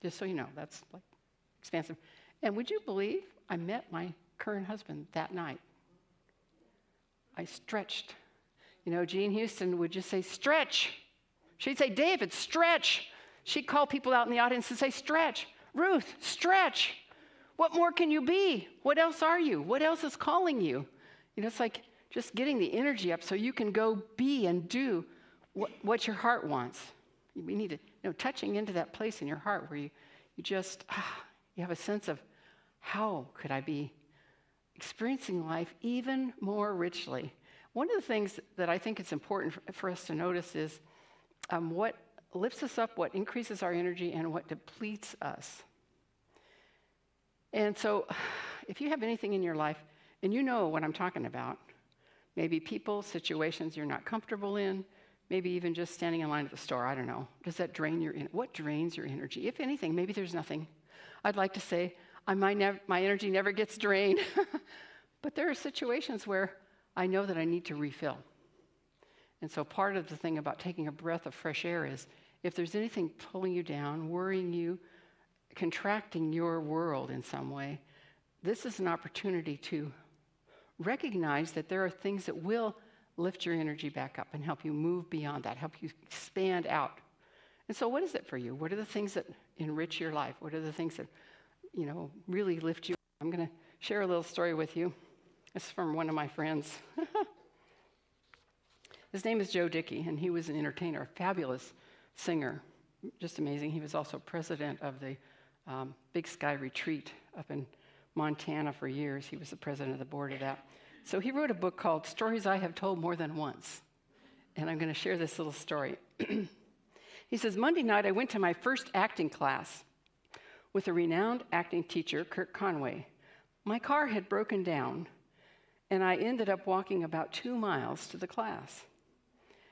Just so you know, that's like expansive. And would you believe I met my current husband that night? I stretched. You know, Jean Houston would just say, stretch. She'd say, David, stretch. She'd call people out in the audience and say, stretch. Ruth, stretch. What more can you be? What else are you? What else is calling you? You know, it's like just getting the energy up so you can go be and do what your heart wants. We need to, touching into that place in your heart where you just, you have a sense of how could I be experiencing life even more richly. One of the things that I think it's important for us to notice is what lifts us up, what increases our energy, and what depletes us. And so if you have anything in your life, and you know what I'm talking about, maybe people, situations you're not comfortable in, maybe even just standing in line at the store, I don't know. Does that drain your energy? What drains your energy? If anything, maybe there's nothing. I'd like to say my energy never gets drained. But there are situations where I know that I need to refill. And so part of the thing about taking a breath of fresh air is if there's anything pulling you down, worrying you, contracting your world in some way, this is an opportunity to recognize that there are things that will lift your energy back up and help you move beyond that, help you expand out. And so what is it for you? What are the things that enrich your life? What are the things that, really lift you? I'm going to share a little story with you. It's from one of my friends. His name is Joe Dickey, and he was an entertainer, a fabulous singer, just amazing. He was also president of the Big Sky Retreat up in Montana for years. He was the president of the board of that. So he wrote a book called Stories I Have Told More Than Once. And I'm going to share this little story. He says, Monday night I went to my first acting class with a renowned acting teacher, Kirk Conway. My car had broken down, and I ended up walking about 2 miles to the class.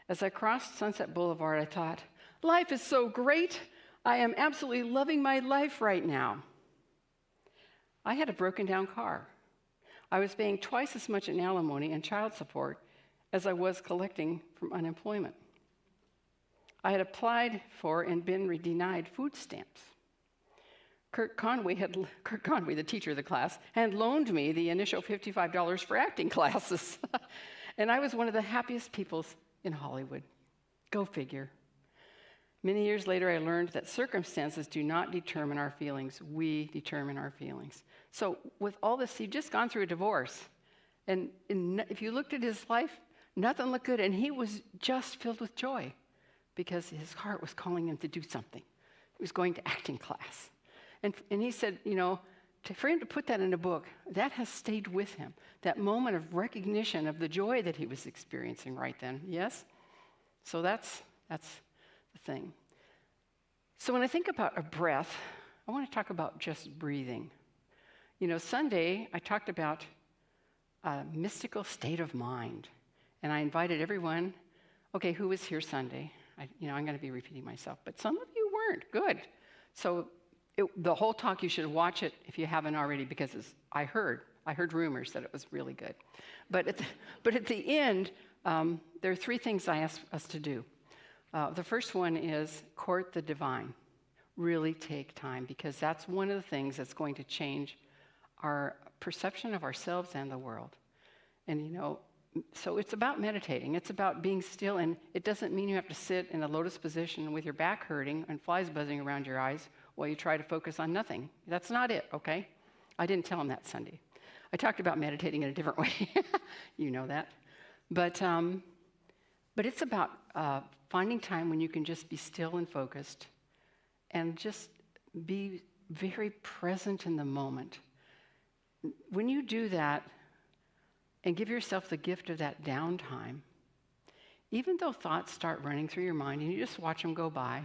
As I crossed Sunset Boulevard, I thought, life is so great. I am absolutely loving my life right now. I had a broken down car. I was paying twice as much in alimony and child support as I was collecting from unemployment. I had applied for and been denied food stamps. Kirk Conway, the teacher of the class, had loaned me the initial $55 for acting classes. And I was one of the happiest people in Hollywood. Go figure. Many years later, I learned that circumstances do not determine our feelings. We determine our feelings. So with all this, he'd just gone through a divorce. And if you looked at his life, nothing looked good. And he was just filled with joy because his heart was calling him to do something. He was going to acting class. And he said, for him to put that in a book, that has stayed with him. That moment of recognition of the joy that he was experiencing right then. Yes? So that's the thing. So when I think about a breath, I want to talk about just breathing. Sunday, I talked about a mystical state of mind. And I invited everyone, okay, who was here Sunday? I'm going to be repeating myself, but some of you weren't. Good. So the whole talk, you should watch it if you haven't already, because I heard rumors that it was really good. But at the end, there are 3 things I ask us to do. The first one is court the divine. Really take time, because that's one of the things that's going to change our perception of ourselves and the world. And so it's about meditating. It's about being still, and it doesn't mean you have to sit in a lotus position with your back hurting and flies buzzing around your eyes while you try to focus on nothing. That's not it, okay? I didn't tell him that Sunday. I talked about meditating in a different way. You know that. But it's about finding time when you can just be still and focused and just be very present in the moment. When you do that and give yourself the gift of that downtime, even though thoughts start running through your mind and you just watch them go by,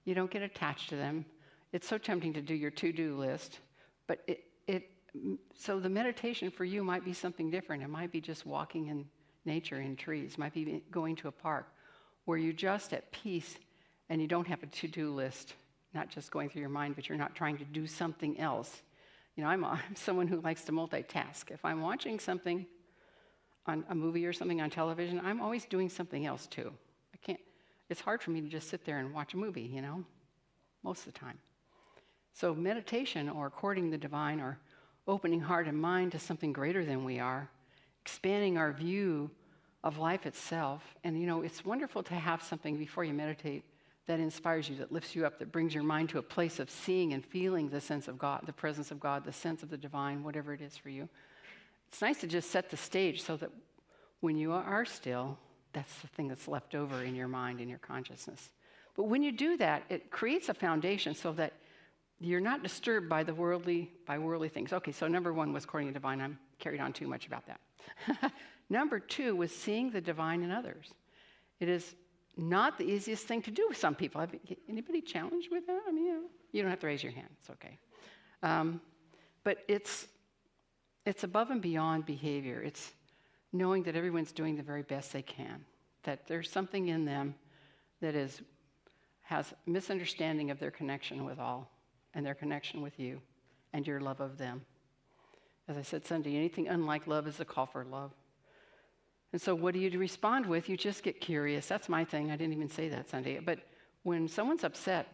you don't get attached to them. It's so tempting to do your to-do list, but so the meditation for you might be something different. It might be just walking in nature, in trees. It might be going to a park where you're just at peace and you don't have a to-do list, not just going through your mind, but you're not trying to do something else. I'm someone who likes to multitask. If I'm watching something on a movie or something on television, I'm always doing something else too. It's hard for me to just sit there and watch a movie, most of the time. So meditation, or courting the divine, or opening heart and mind to something greater than we are, expanding our view of life itself. And it's wonderful to have something before you meditate that inspires you, that lifts you up, that brings your mind to a place of seeing and feeling the sense of God, the presence of God, the sense of the divine, whatever it is for you. It's nice to just set the stage so that when you are still, that's the thing that's left over in your mind, in your consciousness. But when you do that, it creates a foundation so that you're not disturbed by worldly things. Okay, so number one was courting the divine. I'm carried on too much about that. Number two was seeing the divine in others. It is not the easiest thing to do with some people. Anybody challenged with that? I mean, you don't have to raise your hand. It's okay. But it's above and beyond behavior. It's knowing that everyone's doing the very best they can, that there's something in them that has misunderstanding of their connection with all, and their connection with you, and your love of them. As I said Sunday, anything unlike love is a call for love. And so what do you respond with? You just get curious. That's my thing. I didn't even say that Sunday. But when someone's upset,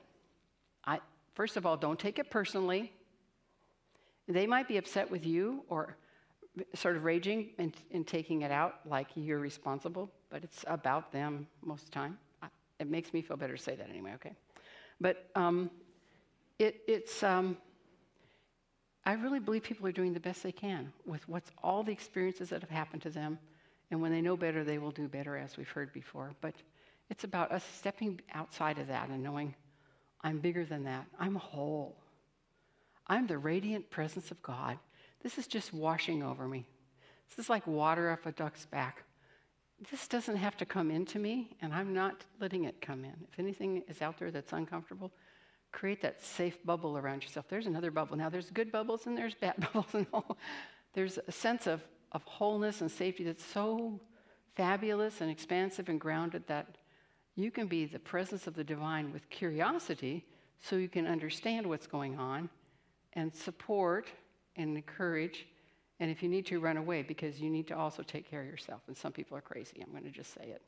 first of all, don't take it personally. They might be upset with you or sort of raging and taking it out like you're responsible, but it's about them most of the time. It makes me feel better to say that anyway, okay? But I really believe people are doing the best they can with all the experiences that have happened to them. And when they know better, they will do better, as we've heard before. But it's about us stepping outside of that and knowing I'm bigger than that. I'm whole. I'm the radiant presence of God. This is just washing over me. This is like water off a duck's back. This doesn't have to come into me, and I'm not letting it come in. If anything is out there that's uncomfortable, create that safe bubble around yourself. There's another bubble. Now, there's good bubbles and there's bad bubbles and all. There's a sense of wholeness and safety that's so fabulous and expansive and grounded that you can be the presence of the divine with curiosity so you can understand what's going on and support and encourage. And if you need to, run away, because you need to also take care of yourself. And some people are crazy. I'm going to just say it.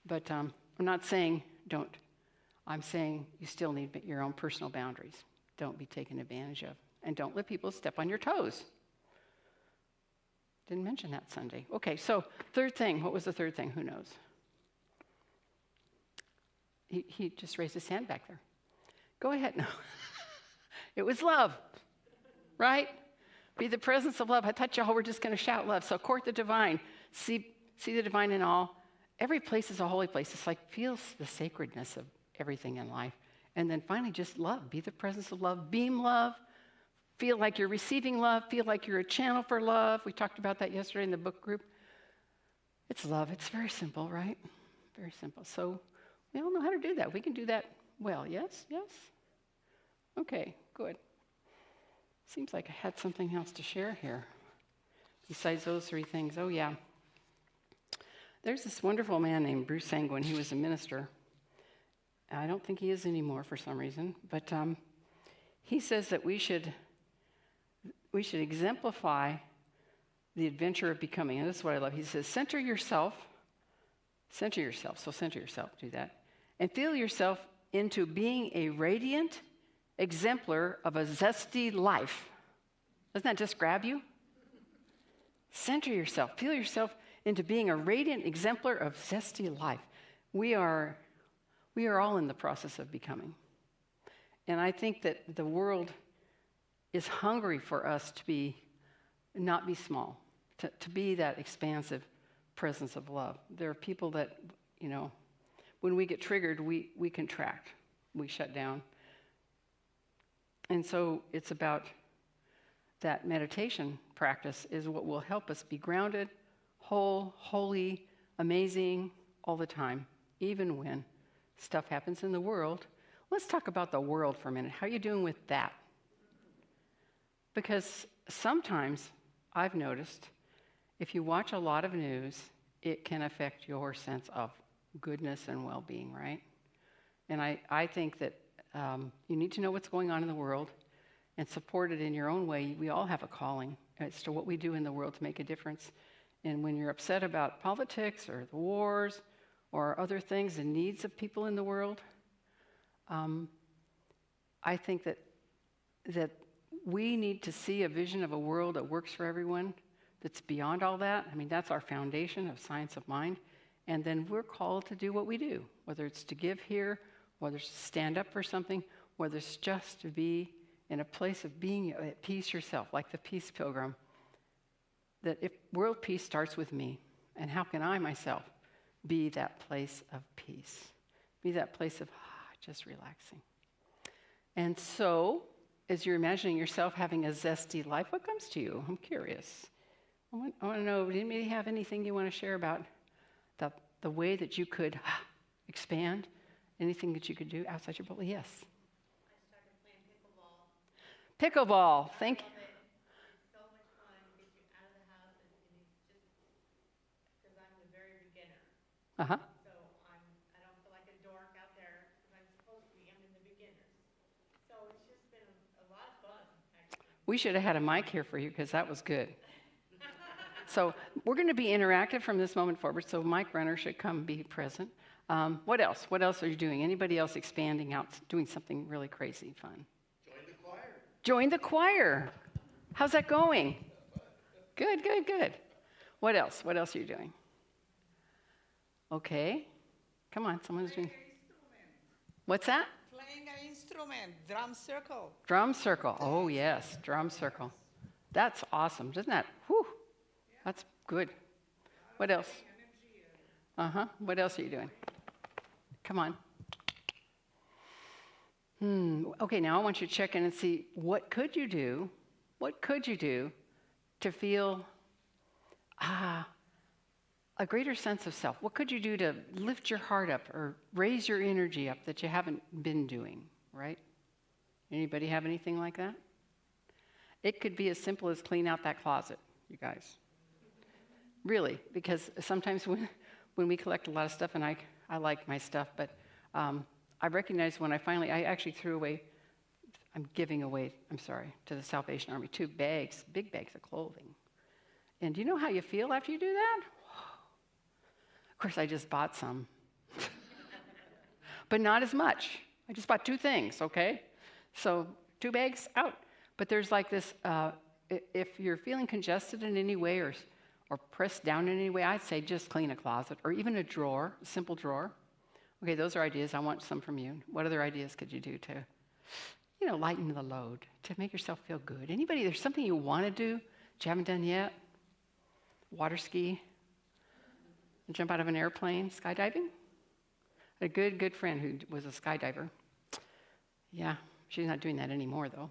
But I'm not saying don't. I'm saying you still need your own personal boundaries. Don't be taken advantage of. And don't let people step on your toes. Didn't mention that Sunday. Okay, so third thing. What was the third thing? Who knows? He just raised his hand back there. Go ahead. No. It was love, right? Be the presence of love. I thought y'all were just going to shout love. So court the divine. See the divine in all. Every place is a holy place. It's like feels the sacredness of everything in life. And then finally just love. Be the presence of love. Beam love. Feel like you're receiving love. Feel like you're a channel for love. We talked about that yesterday in the book group. It's love. It's very simple, right? Very simple. So we all know how to do that. We can do that well. Yes? Yes? Okay, good. Seems like I had something else to share here besides those three things. Oh, yeah. There's this wonderful man named Bruce Sanguin. He was a minister. I don't think he is anymore for some reason. But he says that we should exemplify the adventure of becoming. And this is what I love. He says, center yourself. So center yourself, do that. And feel yourself into being a radiant exemplar of a zesty life. Doesn't that just grab you? Center yourself. Feel yourself into being a radiant exemplar of zesty life. We are all in the process of becoming. And I think that the world is hungry for us to not be small, to be that expansive presence of love. There are people that, when we get triggered, we contract, we shut down. And so it's about that meditation practice is what will help us be grounded, whole, holy, amazing all the time, even when stuff happens in the world. Let's talk about the world for a minute. How are you doing with that? Because sometimes I've noticed if you watch a lot of news, it can affect your sense of goodness and well-being, right? And I think that you need to know what's going on in the world and support it in your own way. We all have a calling as to what we do in the world to make a difference. And when you're upset about politics or the wars or other things, the needs of people in the world, I think that that we need to see a vision of a world that works for everyone, that's beyond all that. I mean, that's our foundation of science of mind. And then we're called to do what we do, whether it's to give here, whether it's to stand up for something, whether it's just to be in a place of being at peace yourself, like the peace pilgrim. That if world peace starts with me, and how can I myself be that place of peace? Be that place of just relaxing. And so, as you're imagining yourself having a zesty life, what comes to you? I'm curious. I want to know, do anybody have anything you want to share about the way that you could expand? Anything that you could do outside your bubble? Yes. I started playing pickleball. Pickleball, thank you. It's so much fun. It gets you out of the house, and it's just because I'm a very beginner. Uh-huh. So I don't feel like a dork out there because I'm supposed to be. I'm in the beginners. So it's just been a lot of fun, actually. We should have had a mic here for you because that was good. So we're going to be interactive from this moment forward, so Mike Renner should come be present. What else? What else are you doing? Anybody else expanding out, doing something really crazy fun? Join the choir. Join the choir. How's that going? Good, good, good. What else? What else are you doing? Okay. Come on, someone's doing. What's that? Playing an instrument, drum circle. Drum circle. Oh, yes, drum circle. That's awesome. Doesn't that? Whew. That's good. What else? Uh-huh. What else are you doing? Come on. Okay, now I want you to check in and see what could you do? What could you do to feel a greater sense of self? What could you do to lift your heart up or raise your energy up that you haven't been doing, right? Anybody have anything like that? It could be as simple as clean out that closet, you guys. Really, because sometimes when we collect a lot of stuff, and I like my stuff, but I recognize when I actually threw away, I'm giving away, I'm sorry, to the Salvation Army, 2 bags, big bags of clothing. And do you know how you feel after you do that? Of course, I just bought some, but not as much. I just bought 2 things, okay? So 2 bags out. But there's like this, if you're feeling congested in any way or pressed down in any way, I'd say just clean a closet or even a drawer, a simple drawer. Okay, those are ideas. I want some from you. What other ideas could you do to, lighten the load, to make yourself feel good? Anybody, there's something you want to do that you haven't done yet? Water ski? Jump out of an airplane? Skydiving? A good friend who was a skydiver. Yeah, she's not doing that anymore, though.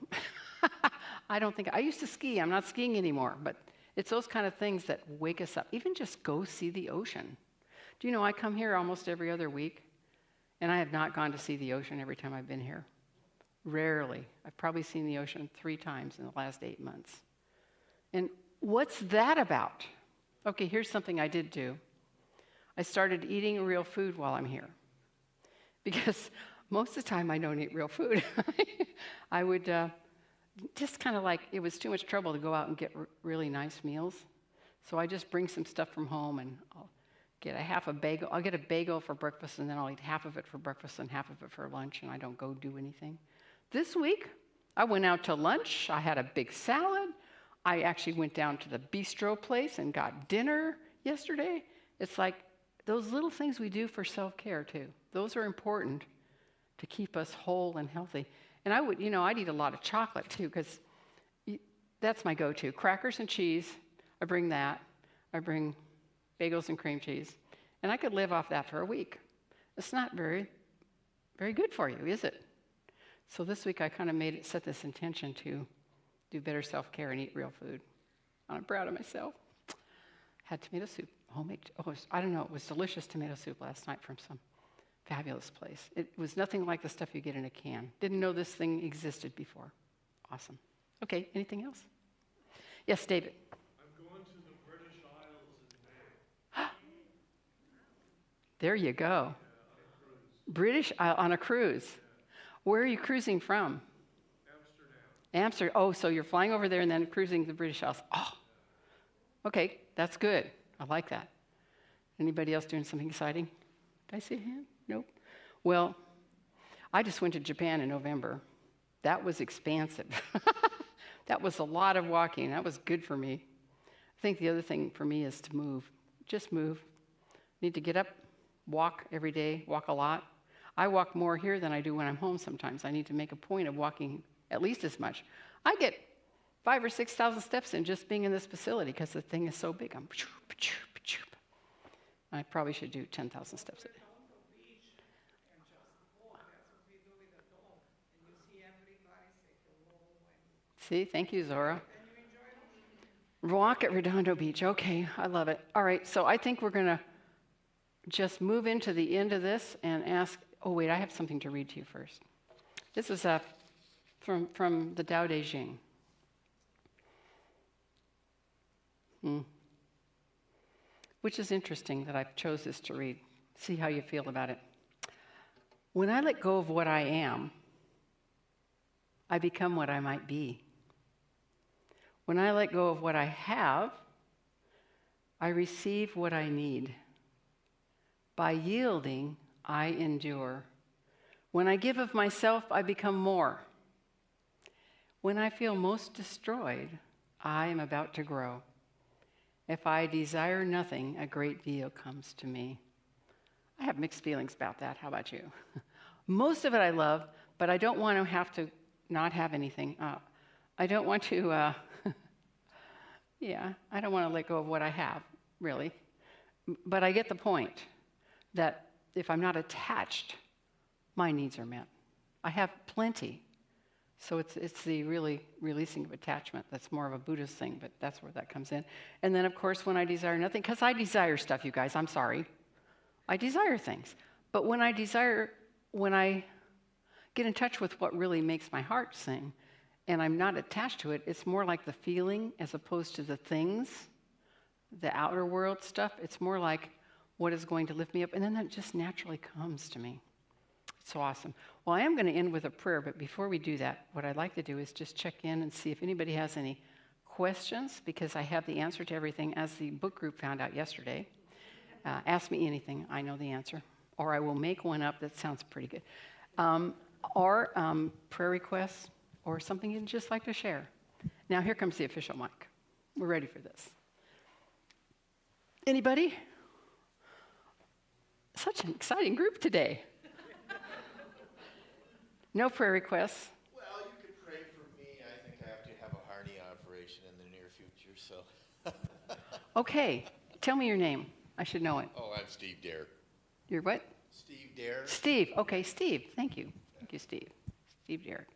I used to ski. I'm not skiing anymore, but it's those kind of things that wake us up. Even just go see the ocean. Do you know I come here almost every other week, and I have not gone to see the ocean every time I've been here. Rarely. I've probably seen the ocean 3 times in the last 8 months. And what's that about? Okay, here's something I did do. I started eating real food while I'm here. Because most of the time I don't eat real food. I would just kind of like, it was too much trouble to go out and get really nice meals. So I just bring some stuff from home and I'll get a bagel. I'll get a bagel for breakfast and then I'll eat half of it for breakfast and half of it for lunch, and I don't go do anything. This week, I went out to lunch. I had a big salad. I actually went down to the bistro place and got dinner yesterday. It's like those little things we do for self-care too. Those are important to keep us whole and healthy. And I'd eat a lot of chocolate too, because that's my go-to. Crackers and cheese, I bring that. I bring bagels and cream cheese. And I could live off that for a week. It's not very, very good for you, is it? So this week I kind of set this intention to do better self-care and eat real food. I'm proud of myself. Had tomato soup, homemade. It was delicious tomato soup last night from some fabulous place. It was nothing like the stuff you get in a can. Didn't know this thing existed before. Awesome. Okay, anything else? Yes, David. I'm going to the British Isles in May. There you go. British Isle on a cruise. Where are you cruising from? Amsterdam. Oh, so you're flying over there and then cruising the British Isles. Oh, okay, that's good. I like that. Anybody else doing something exciting? Did I see a hand? Nope. Well, I just went to Japan in November. That was expansive. That was a lot of walking. That was good for me. I think the other thing for me is to move. Just move. Need to get up, walk every day, walk a lot. I walk more here than I do when I'm home sometimes. I need to make a point of walking at least as much. I get 5,000 or 6,000 steps in just being in this facility because the thing is so big. I probably should do 10,000 steps a day. See, thank you, Zora. Walk at Redondo Beach. Okay, I love it. All right, so I think we're going to just move into the end of this and ask. Oh, wait, I have something to read to you first. This is from the Tao Te Ching. Which is interesting that I chose this to read. See how you feel about it. When I let go of what I am, I become what I might be. When I let go of what I have, I receive what I need. By yielding, I endure. When I give of myself, I become more. When I feel most destroyed, I am about to grow. If I desire nothing, a great deal comes to me. I have mixed feelings about that. How about you? Most of it I love, but I don't want to have to not have anything. I don't want to, I don't want to let go of what I have, really. But I get the point that if I'm not attached, my needs are met. I have plenty. So it's the really releasing of attachment. That's more of a Buddhist thing, but that's where that comes in. And then, of course, when I desire nothing, because I desire stuff, you guys, I'm sorry. I desire things. But when I get in touch with what really makes my heart sing, and I'm not attached to it, it's more like the feeling as opposed to the things, the outer world stuff. It's more like what is going to lift me up, and then that just naturally comes to me. It's so awesome. Well, I am going to end with a prayer, but before we do that, what I'd like to do is just check in and see if anybody has any questions, because I have the answer to everything, as the book group found out yesterday. Ask me anything. I know the answer. Or I will make one up that sounds pretty good. Or prayer requests, or something you'd just like to share. Now, here comes the official mic. We're ready for this. Anybody? Such an exciting group today. No prayer requests. Well, you could pray for me. I think I have to have a hernia operation in the near future, so. Okay, tell me your name. I should know it. Oh, I'm Steve Dare. You're what? Steve Dare. Steve. Okay, Steve. Thank you. Thank you, Steve. Steve Derrick.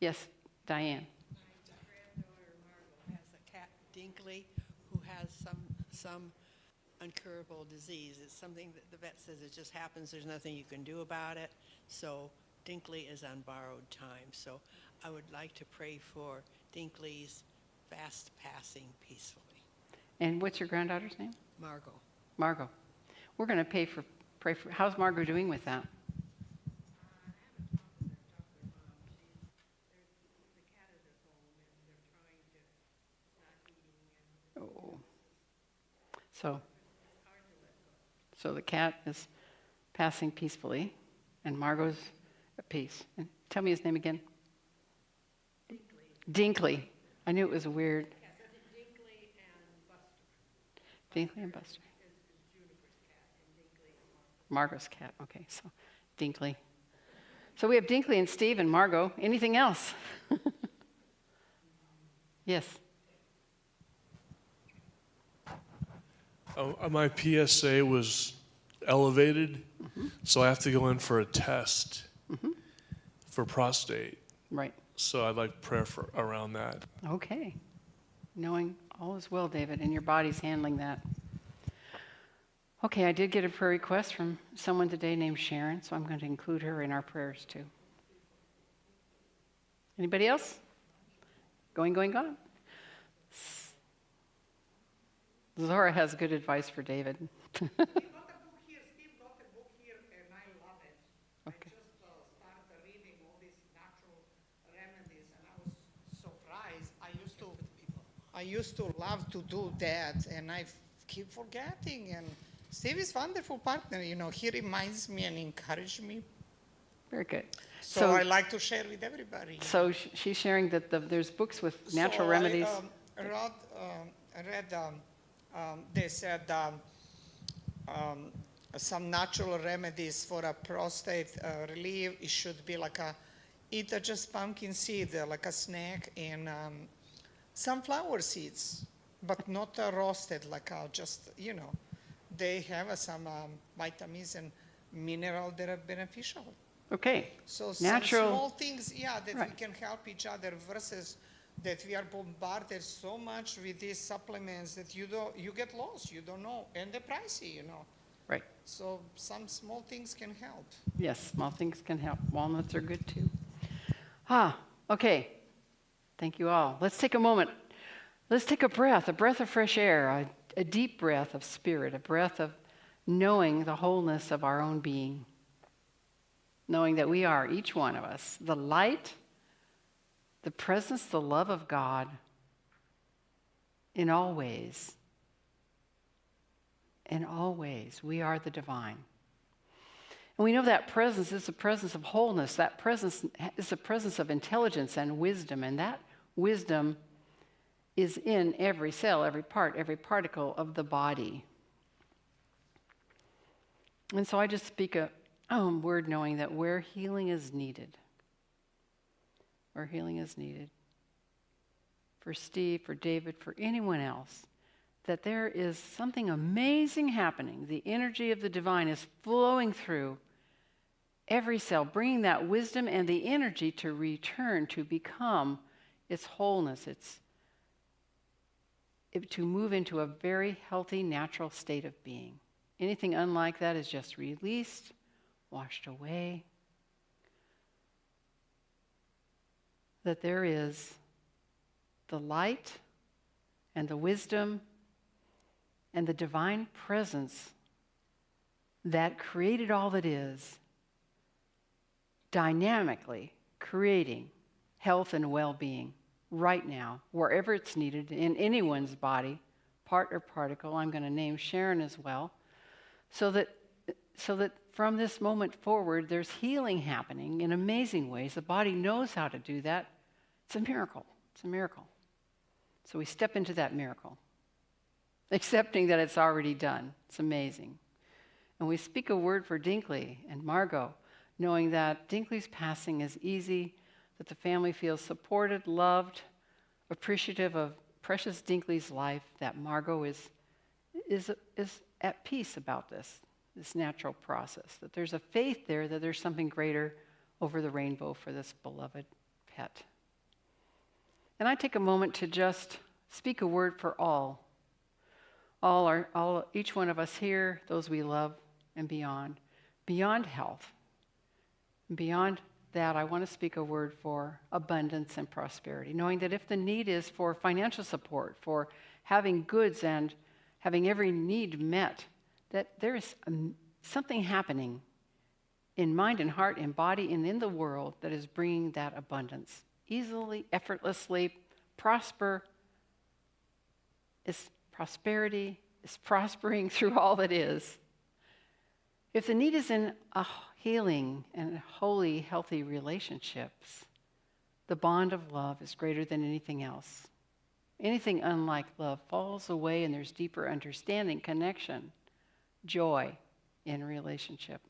Yes, Diane. My granddaughter Margot has a cat, Dinkley, who has some incurable disease. It's something that the vet says it just happens. There's nothing you can do about it. So Dinkley is on borrowed time. So I would like to pray for Dinkley's fast passing peacefully. And what's your granddaughter's name? Margot. Margot. We're going to pray for. How's Margot doing with that? Oh. So the cat is passing peacefully, and Margot's at peace. And tell me his name again. Dinkley. I knew it was weird. Dinkley and Buster. Margot's cat. Okay, so Dinkley. So we have Dinkley and Steve and Margot. Anything else? Yes. My PSA was elevated, so I have to go in for a test for prostate. Right. So I'd like prayer around that. Okay. Knowing all is well, David, and your body's handling that. Okay, I did get a prayer request from someone today named Sharon, so I'm going to include her in our prayers too. Anybody else? Going. Zora has good advice for David. Steve got a book here, and I love it. Okay. I just started reading all these natural remedies, and I was surprised. I used to love to do that, and I keep forgetting. And Steve is a wonderful partner. You know, he reminds me and encourages me. Very good. So I like to share with everybody. So she's sharing that there's books with natural remedies. I read they said some natural remedies for a prostate relief. It should be like eat just pumpkin seed, like a snack, and sunflower seeds, but not roasted, like just, they have some vitamins and minerals that are beneficial. Okay. So some Natural. small things, that Right. we can help each other versus that we are bombarded so much with these supplements that you get lost, you don't know, and they're pricey, Right. So some small things can help. Yes, small things can help. Walnuts are good too. Okay. Thank you all. Let's take a moment. Let's take a breath of fresh air, a deep breath of spirit, a breath of knowing the wholeness of our own being, knowing that we are, each one of us, the light, the presence, the love of God in all ways. In all ways, we are the divine. And we know that presence is the presence of wholeness. That presence is the presence of intelligence and wisdom. And that wisdom is in every cell, every part, every particle of the body. And so I just speak a word knowing that where healing is needed, for Steve, for David, for anyone else, that there is something amazing happening. The energy of the divine is flowing through every cell, bringing that wisdom and the energy to return, to become its wholeness, to move into a very healthy, natural state of being. Anything unlike that is just released, washed away. That there is the light and the wisdom and the divine presence that created all that is, dynamically creating health and well-being right now, wherever it's needed, in anyone's body, part or particle. I'm going to name Sharon as well, so that from this moment forward, there's healing happening in amazing ways. The body knows how to do that. It's a miracle. It's a miracle. So we step into that miracle, accepting that it's already done. It's amazing. And we speak a word for Dinkley and Margot, knowing that Dinkley's passing is easy, that the family feels supported, loved, appreciative of precious Dinkley's life, that Margot is at peace about this natural process, that there's a faith there, that there's something greater over the rainbow for this beloved pet. And I take a moment to just speak a word for each one of us here, those we love, and beyond health. Beyond that, I want to speak a word for abundance and prosperity, knowing that if the need is for financial support, for having goods and having every need met, that there is something happening in mind and heart and body and in the world that is bringing that abundance. Easily, effortlessly, prosperity is prospering through all that is. If the need is in a healing and holy, healthy relationships, the bond of love is greater than anything else. Anything unlike love falls away, and there's deeper understanding, connection, joy in relationship.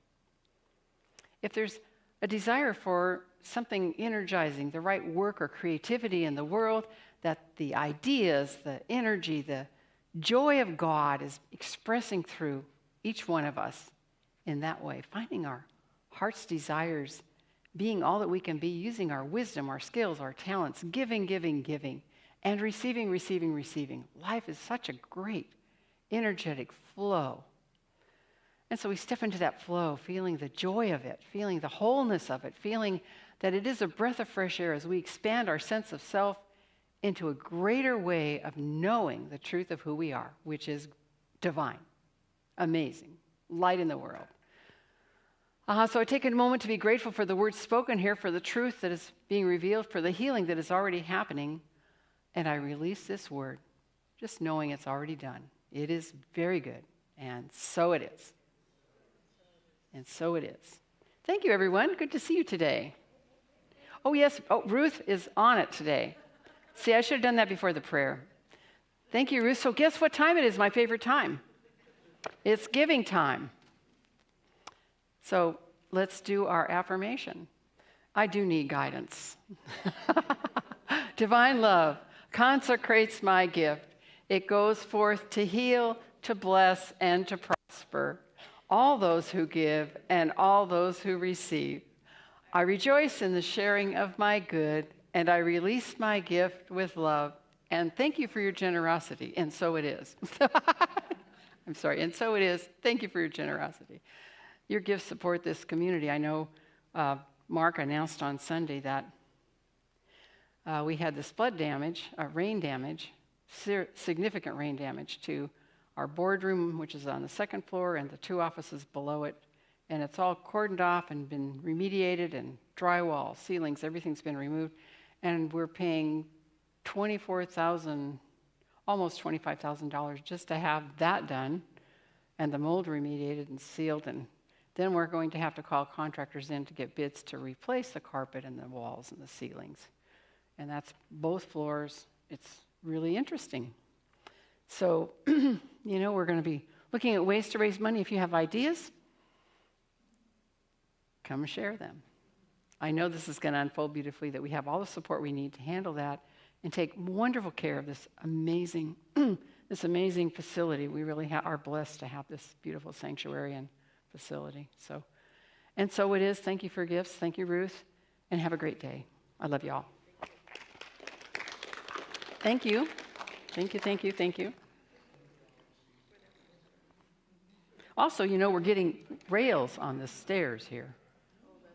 If there's a desire for something energizing, the right work or creativity in the world, that the ideas, the energy, the joy of God is expressing through each one of us in that way, finding our heart's desires, being all that we can be, using our wisdom, our skills, our talents, giving, and receiving. Life is such a great, energetic flow. And so we step into that flow, feeling the joy of it, feeling the wholeness of it, feeling that it is a breath of fresh air as we expand our sense of self into a greater way of knowing the truth of who we are, which is divine, amazing, light in the world. So I take a moment to be grateful for the words spoken here, for the truth that is being revealed, for the healing that is already happening, and I release this word, just knowing it's already done. It is very good, and so it is. And so it is. Thank you, everyone. Good to see you today. Oh, yes. Oh, Ruth is on it today. See, I should have done that before the prayer. Thank you, Ruth. So guess what time it is, my favorite time? It's giving time. So let's do our affirmation. I do need guidance. Divine love consecrates my gift. It goes forth to heal, to bless, and to prosper all those who give and all those who receive. I rejoice in the sharing of my good, and I release my gift with love. And thank you for your generosity. And so it is. I'm sorry. And so it is. Thank you for your generosity. Your gifts support this community. I know Mark announced on Sunday that we had this flood damage, rain damage, significant rain damage to our boardroom, which is on the second floor, and the 2 offices below it. And it's all cordoned off and been remediated, and drywall, ceilings, everything's been removed. And we're paying $24,000, almost $25,000 just to have that done, and the mold remediated and sealed. And then we're going to have to call contractors in to get bids to replace the carpet and the walls and the ceilings. And that's both floors. It's really interesting. So, we're going to be looking at ways to raise money. If you have ideas, come share them. I know this is going to unfold beautifully, that we have all the support we need to handle that and take wonderful care of this amazing facility. We really are blessed to have this beautiful sanctuary and facility. So it is. Thank you for gifts. Thank you, Ruth, and have a great day. I love you all. Thank you. Thank you, thank you, thank you. Also, we're getting rails on the stairs here.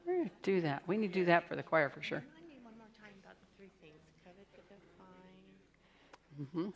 We're going to do that. We need to do that for the choir for sure. Remind me one more time about the 3 things: covet, define.